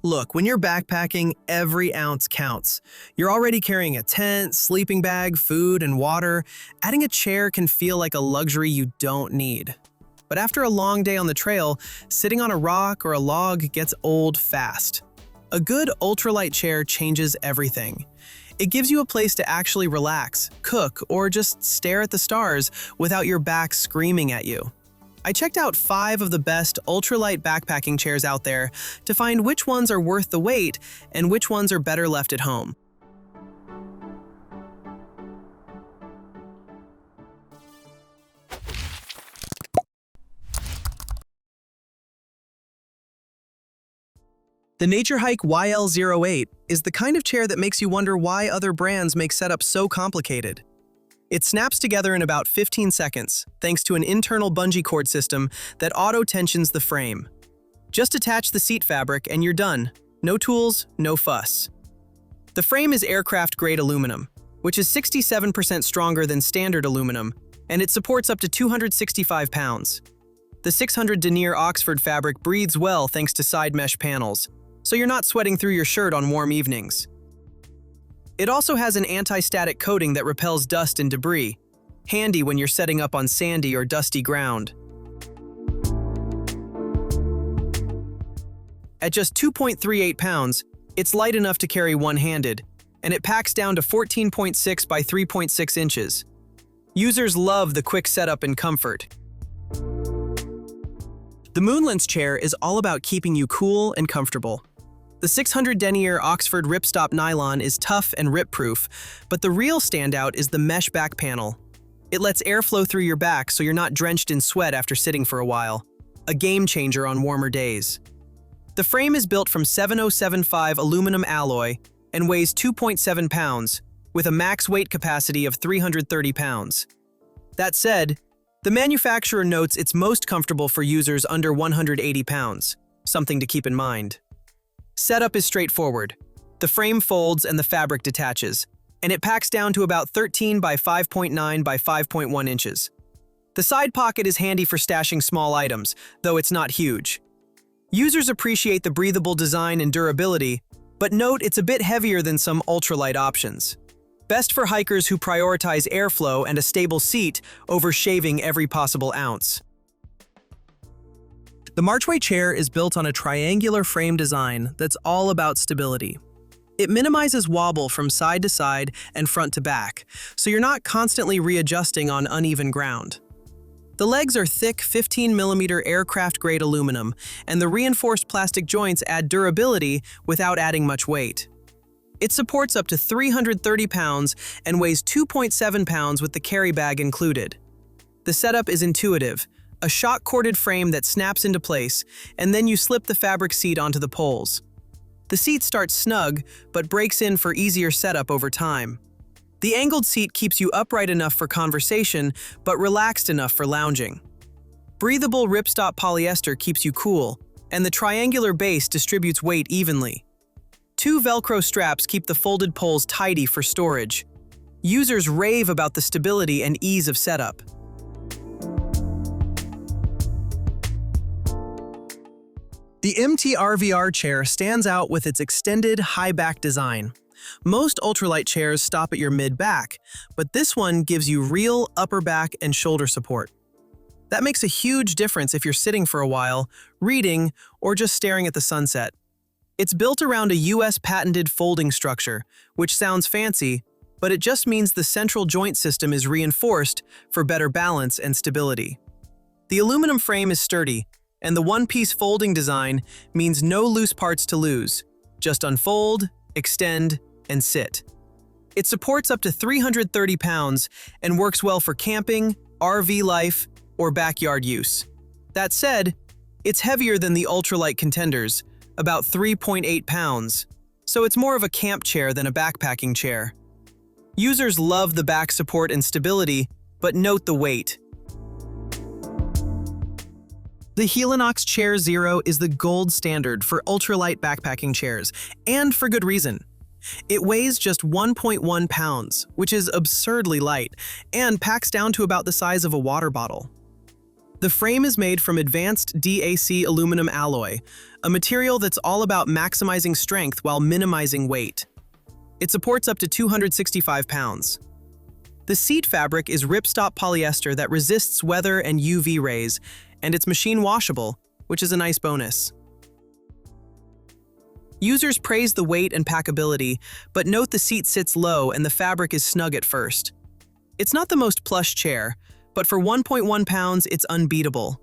Look, when you're backpacking, every ounce counts. You're already carrying a tent, sleeping bag, food, and water. Adding a chair can feel like a luxury you don't need. But after a long day on the trail, sitting on a rock or a log gets old fast. A good ultralight chair changes everything. It gives you a place to actually relax, cook, or just stare at the stars without your back screaming at you. I checked out 5 of the best ultralight backpacking chairs out there to find which ones are worth the wait and which ones are better left at home. The Naturehike YL08 is the kind of chair that makes you wonder why other brands make setup so complicated. It snaps together in about 15 seconds, thanks to an internal bungee cord system that auto-tensions the frame. Just attach the seat fabric and you're done. No tools, no fuss. The frame is aircraft-grade aluminum, which is 67% stronger than standard aluminum, and it supports up to 265 pounds. The 600 denier Oxford fabric breathes well thanks to side mesh panels, so you're not sweating through your shirt on warm evenings. It also has an anti-static coating that repels dust and debris, handy when you're setting up on sandy or dusty ground. At just 2.38 pounds, it's light enough to carry one-handed, and it packs down to 14.6 by 3.6 inches. Users love the quick setup and comfort. The LENCE chair is all about keeping you cool and comfortable. The 600 denier Oxford ripstop nylon is tough and rip-proof, but the real standout is the mesh back panel. It lets air flow through your back so you're not drenched in sweat after sitting for a while. A game changer on warmer days. The frame is built from 7075 aluminum alloy and weighs 2.7 pounds, with a max weight capacity of 330 pounds. That said, the manufacturer notes it's most comfortable for users under 180 pounds, something to keep in mind. Setup is straightforward. The frame folds and the fabric detaches, and it packs down to about 13 by 5.9 by 5.1 inches. The side pocket is handy for stashing small items, though it's not huge. Users appreciate the breathable design and durability, but note it's a bit heavier than some ultralight options. Best for hikers who prioritize airflow and a stable seat over shaving every possible ounce. The MARCHWAY chair is built on a triangular frame design that's all about stability. It minimizes wobble from side to side and front to back, so you're not constantly readjusting on uneven ground. The legs are thick 15mm aircraft-grade aluminum, and the reinforced plastic joints add durability without adding much weight. It supports up to 330 pounds and weighs 2.7 pounds with the carry bag included. The setup is intuitive. A shock-corded frame that snaps into place, and then you slip the fabric seat onto the poles. The seat starts snug, but breaks in for easier setup over time. The angled seat keeps you upright enough for conversation, but relaxed enough for lounging. Breathable ripstop polyester keeps you cool, and the triangular base distributes weight evenly. 2 Velcro straps keep the folded poles tidy for storage. Users rave about the stability and ease of setup. The MTRVR chair stands out with its extended, high-back design. Most ultralight chairs stop at your mid-back, but this one gives you real upper back and shoulder support. That makes a huge difference if you're sitting for a while, reading, or just staring at the sunset. It's built around a US patented folding structure, which sounds fancy, but it just means the central joint system is reinforced for better balance and stability. The aluminum frame is sturdy, and the one-piece folding design means no loose parts to lose. Just unfold, extend, and sit. It supports up to 330 pounds and works well for camping, RV life, or backyard use. That said, it's heavier than the ultralight contenders, about 3.8 pounds, so it's more of a camp chair than a backpacking chair. Users love the back support and stability, but note the weight. The Helinox Chair Zero is the gold standard for ultralight backpacking chairs, and for good reason. It weighs just 1.1 pounds, which is absurdly light, and packs down to about the size of a water bottle. The frame is made from advanced DAC aluminum alloy, a material that's all about maximizing strength while minimizing weight. It supports up to 265 pounds. The seat fabric is ripstop polyester that resists weather and UV rays, and it's machine washable, which is a nice bonus. Users praise the weight and packability, but note the seat sits low and the fabric is snug at first. It's not the most plush chair, but for 1.1 pounds, it's unbeatable.